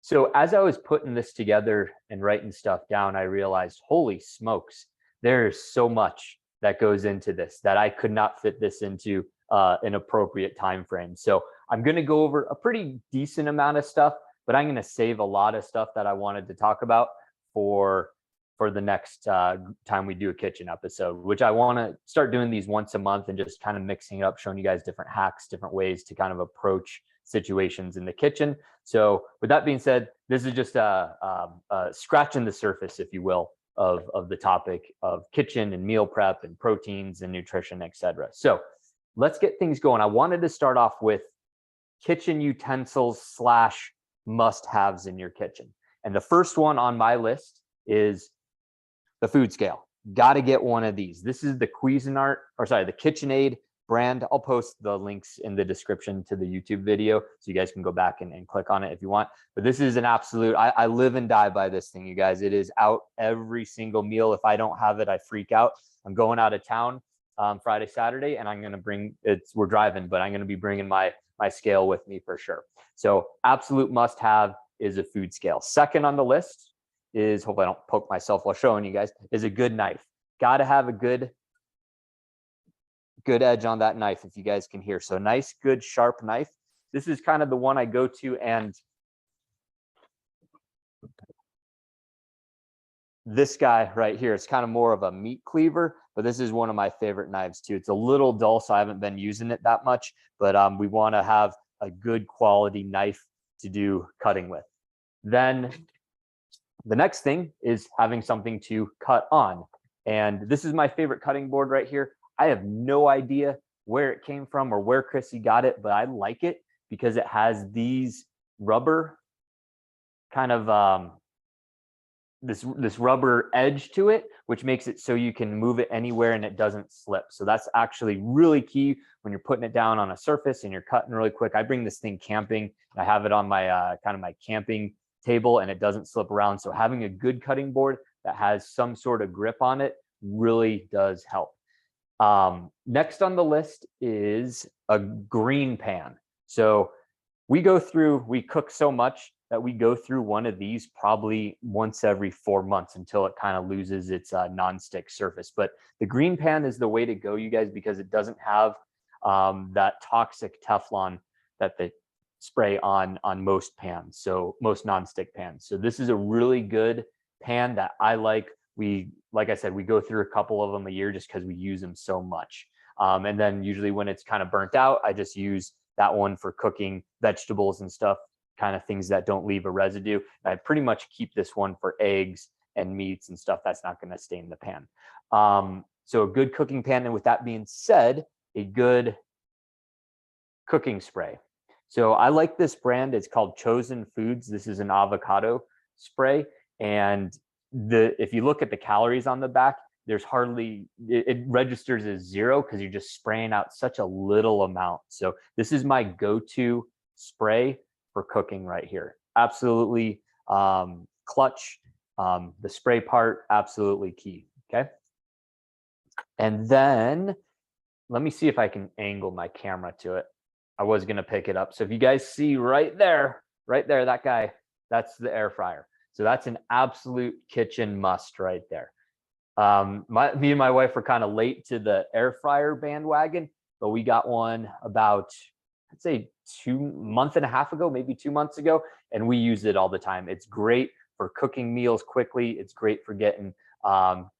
So as I was putting this together and writing stuff down, I realized, holy smokes, there's so much that goes into this that I could not fit this into an appropriate time frame. So I'm going to go over a pretty decent amount of stuff, but I'm going to save a lot of stuff that I wanted to talk about for the next time we do a kitchen episode, which I want to start doing these once a month and just kind of mixing it up, showing you guys different hacks, different ways to kind of approach situations in the kitchen. So with that being said, this is just scratching the surface, if you will, of the topic of kitchen and meal prep and proteins and nutrition, etc. So let's get things going. I wanted to start off with kitchen utensils / must-haves in your kitchen. And the first one on my list is the food scale. Got to get one of these. This is the Cuisinart, or sorry, the KitchenAid brand. I'll post the links in the description to the YouTube video so you guys can go back and click on it if you want. But this is an absolute, I live and die by this thing, you guys. It is out every single meal. If I don't have it, I freak out. I'm going out of town Friday, Saturday, and I'm going to bring we're driving, but I'm going to be bringing my scale with me for sure. So absolute must have is a food scale. Second on the list is, hopefully I don't poke myself while showing you guys, is a good knife. Got to have a good edge on that knife, if you guys can hear. So nice, good, sharp knife. This is kind of the one I go to, and this guy right here, it's kind of more of a meat cleaver, but this is one of my favorite knives too. It's a little dull, so I haven't been using it that much, but we want to have a good quality knife to do cutting with. Then the next thing is having something to cut on. And this is my favorite cutting board right here. I have no idea where it came from or where Chrissy got it, but I like it because it has these rubber kind of this rubber edge to it, which makes it so you can move it anywhere and it doesn't slip. So that's actually really key when you're putting it down on a surface and you're cutting really quick. I bring this thing camping. I have it on my kind of my camping table and it doesn't slip around. So having a good cutting board that has some sort of grip on it really does help. Next on the list is a green pan. So we cook so much that we go through one of these probably once every 4 months until it kind of loses its nonstick surface. But the green pan is the way to go, you guys, because it doesn't have that toxic Teflon that they spray on most pans, so most nonstick pans. So this is a really good pan that I like. Like I said, we go through a couple of them a year just because we use them so much. And then usually when it's kind of burnt out, I just use that one for cooking vegetables and stuff, kind of things that don't leave a residue. And I pretty much keep this one for eggs and meats and stuff that's not going to stain the pan. So a good cooking pan. And with that being said, a good cooking spray. So I like this brand. It's called Chosen Foods. This is an avocado spray. And if you look at the calories on the back, there's hardly, it registers as 0 because you're just spraying out such a little amount. So this is my go-to spray for cooking right here. Absolutely clutch. The spray part, absolutely key. Okay. And then let me see if I can angle my camera to it. I was going to pick it up. So if you guys see right there, that guy, that's the air fryer. So that's an absolute kitchen must right there. Me and my wife were kind of late to the air fryer bandwagon, but we got one about, I'd say 2 months and a half ago, maybe 2 months ago, and we use it all the time. It's great for cooking meals quickly. It's great for getting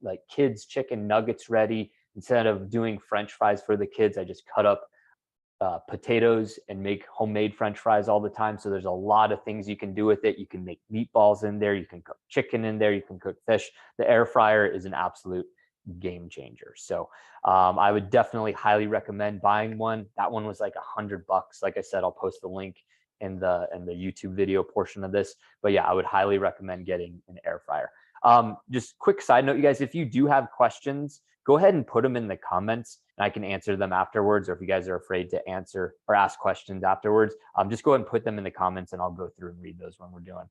like kids' chicken nuggets ready. Instead of doing French fries for the kids, I just cut up potatoes and make homemade French fries all the time. So there's a lot of things you can do with it. You can make meatballs in there. You can cook chicken in there. You can cook fish. The air fryer is an absolute game changer. So I would definitely highly recommend buying one. That one was like $100. Like I said, I'll post the link in the YouTube video portion of this. But yeah, I would highly recommend getting an air fryer. Just quick side note, you guys, if you do have questions, go ahead and put them in the comments and I can answer them afterwards. Or if you guys are afraid to answer or ask questions afterwards, just go ahead and put them in the comments and I'll go through and read those when we're doing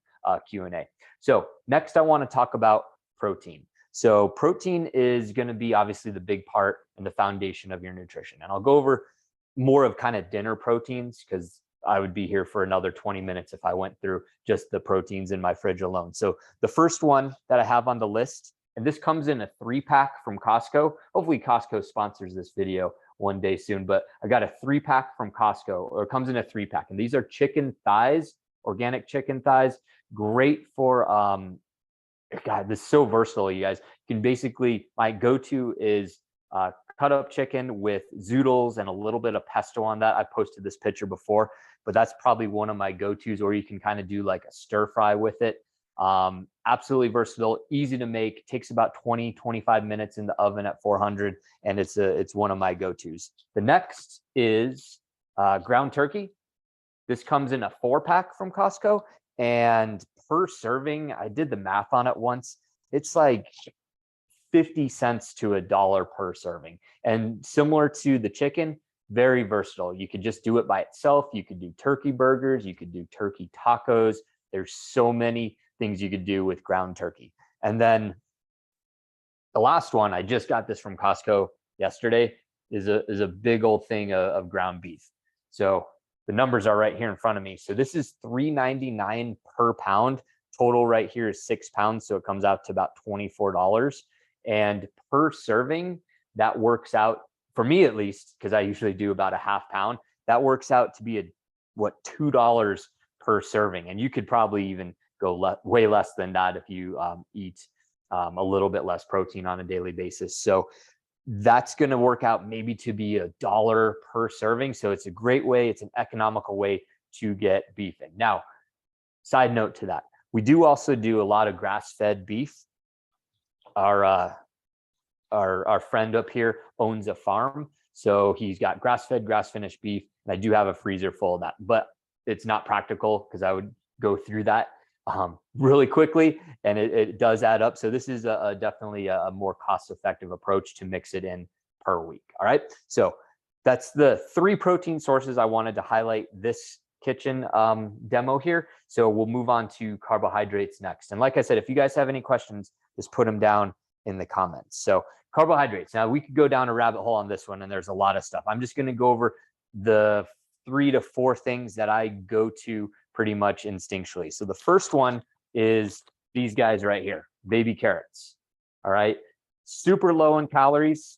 Q&A. So next I want to talk about protein. So protein is going to be obviously the big part and the foundation of your nutrition. And I'll go over more of kind of dinner proteins because I would be here for another 20 minutes if I went through just the proteins in my fridge alone. So the first one that I have on the list, and this comes in a 3-pack from Costco. Hopefully Costco sponsors this video one day soon, but I got a 3-pack from Costco, or it comes in a 3-pack. And these are chicken thighs, organic chicken thighs. Great for, God, this is so versatile, you guys. You can basically, my go-to is cut up chicken with zoodles and a little bit of pesto on that. I posted this picture before, but that's probably one of my go-tos, or you can kind of do like a stir fry with it. Absolutely versatile, easy to make, takes about 20-25 minutes in the oven at 400, and it's one of my go-tos. The next is ground turkey. This comes in a 4-pack from Costco, and per serving, I did the math on it once, it's like 50 cents to $1 per serving. And similar to the chicken, very versatile. You could just do it by itself. You could do turkey burgers. You could do turkey tacos. There's so many things you could do with ground turkey. And then the last one, I just got this from Costco yesterday, is a big old thing of ground beef. So the numbers are right here in front of me. So this is $3.99 per pound. Total right here is 6 pounds. So it comes out to about $24. And per serving, that works out, for me at least, because I usually do about a half pound, that works out to be $2 per serving. And you could probably even go way less than that if you eat a little bit less protein on a daily basis. So that's going to work out maybe to be $1 per serving. So it's a great way, it's an economical way to get beef in. Now, side note to that, we do also do a lot of grass-fed beef. Our friend up here owns a farm, so he's got grass-fed, grass-finished beef, and I do have a freezer full of that, but it's not practical because I would go through that really quickly, and it does add up. So this is definitely a more cost-effective approach to mix it in per week. All right, so that's the 3 protein sources I wanted to highlight this kitchen demo here. So we'll move on to carbohydrates next. And like I said, if you guys have any questions, just put them down in the comments. So carbohydrates. Now we could go down a rabbit hole on this one, and there's a lot of stuff. I'm just going to go over the 3 to 4 things that I go to pretty much instinctually. So the first one is these guys right here, baby carrots. All right, super low in calories,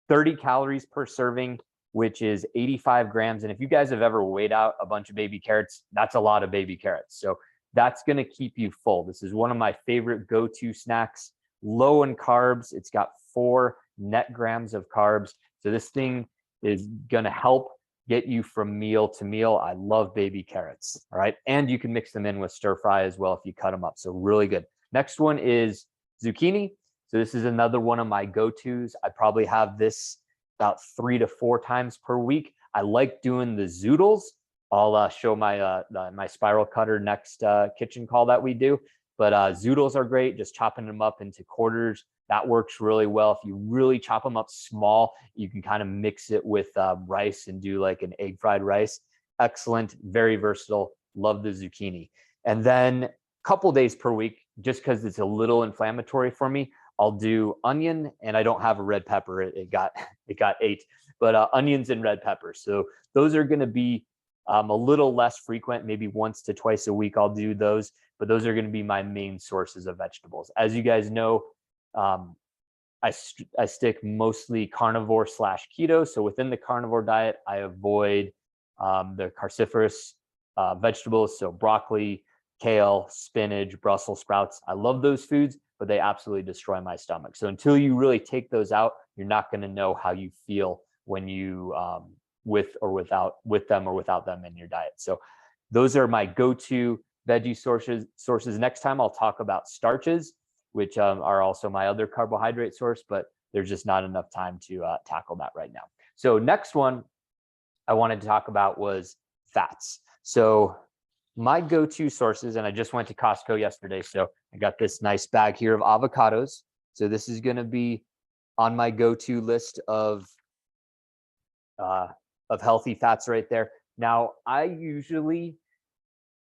30 calories per serving, which is 85 grams. And if you guys have ever weighed out a bunch of baby carrots, that's a lot of baby carrots. So that's going to keep you full. This is one of my favorite go-to snacks. Low in carbs. It's got 4 net grams of carbs. So this thing is going to help get you from meal to meal. I love baby carrots. All right. And you can mix them in with stir fry as well if you cut them up. So really good. Next one is zucchini. So this is another one of my go-tos. I probably have this about 3 to 4 times per week. I like doing the zoodles. I'll show my my spiral cutter next kitchen call that we do. But zoodles are great, just chopping them up into quarters. That works really well. If you really chop them up small, you can kind of mix it with rice and do like an egg fried rice. Excellent, very versatile. Love the zucchini. And then a couple days per week, just because it's a little inflammatory for me, I'll do onion, and I don't have a red pepper. It got 8, but onions and red peppers. So those are going to be a little less frequent, maybe once to twice a week I'll do those, but those are going to be my main sources of vegetables. As you guys know, I stick mostly carnivore / keto. So within the carnivore diet, I avoid the cruciferous vegetables. So broccoli, kale, spinach, Brussels sprouts. I love those foods, but they absolutely destroy my stomach. So until you really take those out, you're not going to know how you feel when you with them or without them in your diet. So those are my go-to veggie sources. Next time I'll talk about starches, which are also my other carbohydrate source, but there's just not enough time to tackle that right now. So next one I wanted to talk about was fats. So my go-to sources, and I just went to Costco yesterday, so I got this nice bag here of avocados. So this is going to be on my go-to list of healthy fats right there. Now, I usually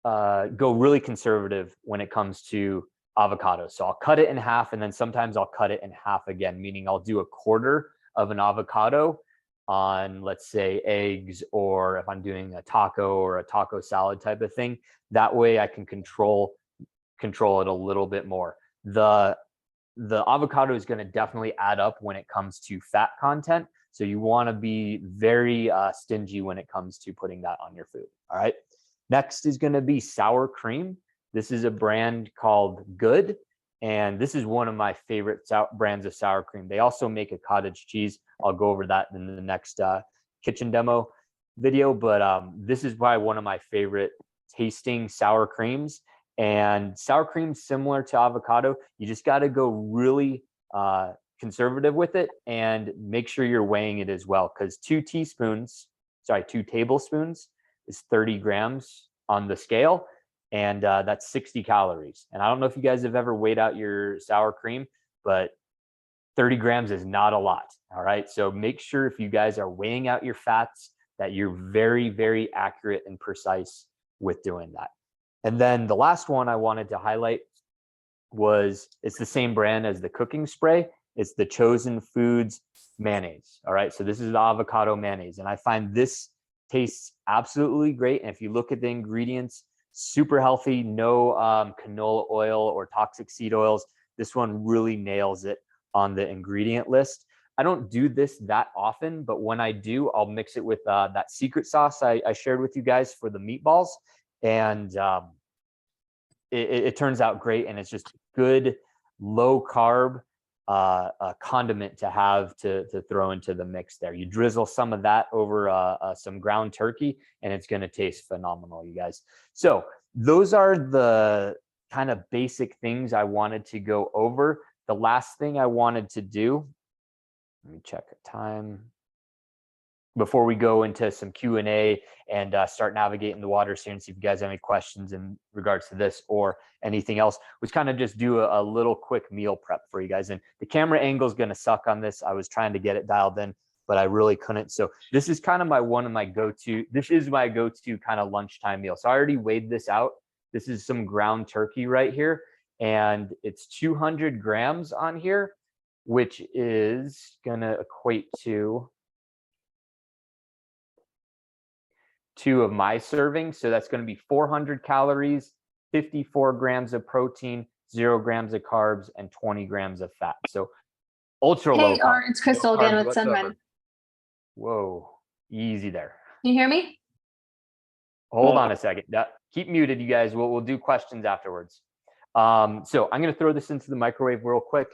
go really conservative when it comes to avocados. So I'll cut it in half, and then sometimes I'll cut it in half again, meaning I'll do a quarter of an avocado on, let's say, eggs, or if I'm doing a taco or a taco salad type of thing. That way I can control it a little bit more. The avocado is going to definitely add up when it comes to fat content. So you want to be very stingy when it comes to putting that on your food. All right. Next is going to be sour cream. This is a brand called Good. And this is one of my favorite brands of sour cream. They also make a cottage cheese. I'll go over that in the next kitchen demo video. But this is probably one of my favorite tasting sour creams. And sour cream, similar to avocado, you just got to go really conservative with it and make sure you're weighing it as well. Because 2 tablespoons is 30 grams on the scale. And that's 60 calories. And I don't know if you guys have ever weighed out your sour cream, but 30 grams is not a lot. All right. So make sure if you guys are weighing out your fats that you're very, very accurate and precise with doing that. And then the last one I wanted to highlight it's the same brand as the cooking spray. It's the Chosen Foods mayonnaise. All right. So this is the avocado mayonnaise. And I find this tastes absolutely great. And if you look at the ingredients, super healthy, no canola oil or toxic seed oils. This one really nails it on the ingredient list. I don't do this that often, but when I do, I'll mix it with that secret sauce I shared with you guys for the meatballs. And it turns out great. And it's just good, low carb condiment to have to throw into the mix there. You drizzle some of that over some ground turkey, and it's going to taste phenomenal, you guys. So those are the kind of basic things I wanted to go over. The last thing I wanted to do, let me check the time before we go into some Q&A and start navigating the waters here and see if you guys have any questions in regards to this or anything else, was kind of just do a little quick meal prep for you guys. And the camera angle is going to suck on this. I was trying to get it dialed in, but I really couldn't. So this is kind of my go-to kind of lunchtime meal. So I already weighed this out. This is some ground turkey right here, and it's 200 grams on here, which is going to equate to 2 of my servings. So that's going to be 400 calories, 54 grams of protein, 0 grams of carbs, and 20 grams of fat. So ultra low carb. Hey, it's Crystal again with Sunrun. Whoa, easy there. Can you hear me? Hold on a second. Keep muted, you guys. We'll do questions afterwards. So I'm going to throw this into the microwave real quick.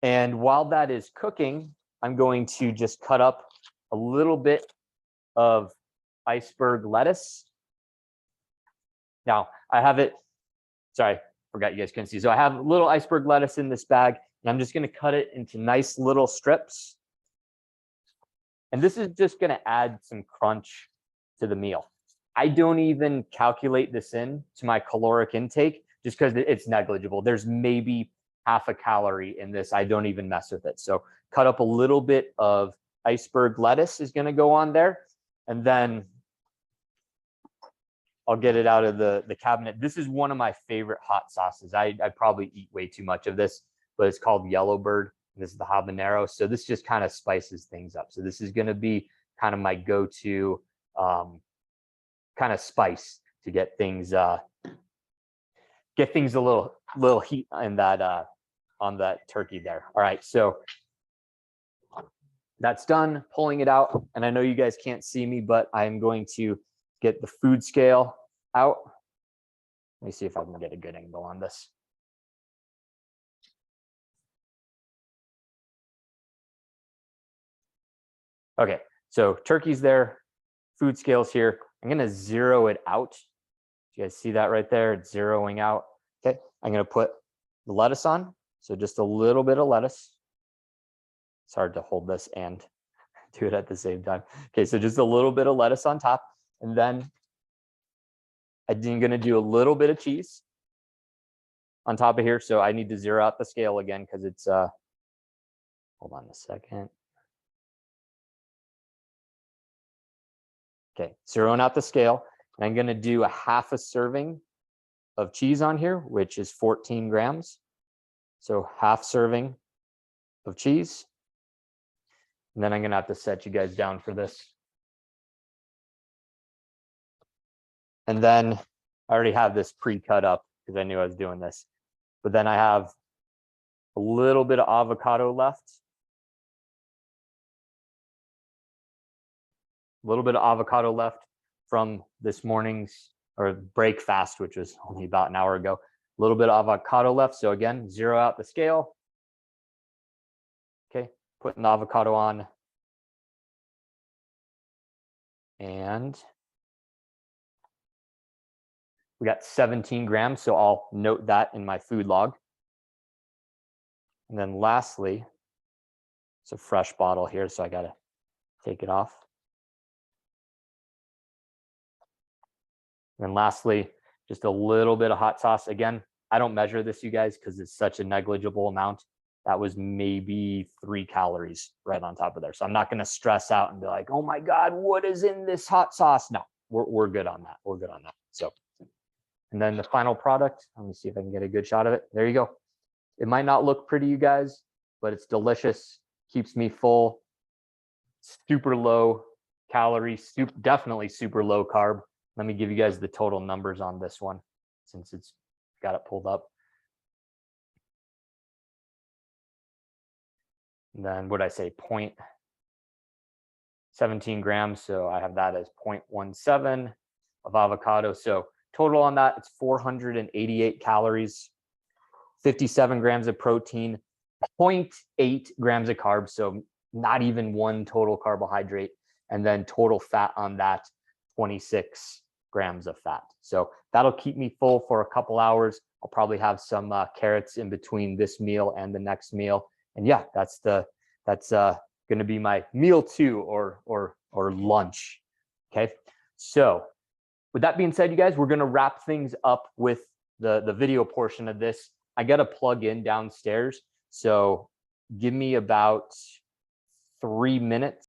And while that is cooking, I'm going to just cut up a little bit of iceberg lettuce. Now, I have it, sorry, forgot you guys couldn't see. So I have a little iceberg lettuce in this bag, and I'm just going to cut it into nice little strips. And this is just going to add some crunch to the meal. I don't even calculate this in to my caloric intake just because it's negligible. There's maybe half a calorie in this. I don't even mess with it. So cut up a little bit of iceberg lettuce is going to go on there. And then I'll get it out of the cabinet. This is one of my favorite hot sauces. I probably eat way too much of this, but it's called Yellowbird. This is the habanero. So this just kind of spices things up. So this is going to be kind of my go-to kind of spice to get things a little heat in that on that turkey there. All right, so that's done, pulling it out. And I know you guys can't see me, but I'm going to get the food scale out. Let me see if I can get a good angle on this. Okay, so turkey's there, food scale's here. I'm gonna zero it out. You guys see that right there? It's zeroing out. Okay, I'm gonna put the lettuce on. So just a little bit of lettuce. It's hard to hold this and do it at the same time. Okay, so just a little bit of lettuce on top. And then I'm gonna do a little bit of cheese on top of here. So I need to zero out the scale again because it's, hold on a second. Okay, zeroing out the scale. And I'm gonna do a half a serving of cheese on here, which is 14 grams. So half serving of cheese. And then I'm gonna have to set you guys down for this. And then I already have this pre-cut up because I knew I was doing this. But then I have a little bit of avocado left. A little bit of avocado left from this morning's or break fast, which was only about an hour ago. A little bit of avocado left. So again, zero out the scale. Okay, putting the avocado on. And we got 17 grams, so I'll note that in my food log. And then lastly, it's a fresh bottle here, so I gotta take it off. And then lastly, just a little bit of hot sauce. Again, I don't measure this, you guys, because it's such a negligible amount. That was maybe 3 calories right on top of there. So I'm not gonna stress out and be like, oh my God, what is in this hot sauce? No, we're good on that. We're good on that. So, and then the final product, let me see if I can get a good shot of it. There you go. It might not look pretty, you guys, but it's delicious, keeps me full, super low calorie, definitely super low carb. Let me give you guys the total numbers on this one since it's got it pulled up. And then what I say, 0.17 grams. So I have that as 0.17 of avocado. So total on that, it's 488 calories, 57 grams of protein, 0.8 grams of carbs. So not even one total carbohydrate. And then total fat on that, 26 grams of fat. So that'll keep me full for a couple hours. I'll probably have some carrots in between this meal and the next meal. And yeah, that's going to be my meal 2 or lunch. Okay. So with that being said, you guys, we're going to wrap things up with the video portion of this. I got to plug in downstairs. So give me about 3 minutes.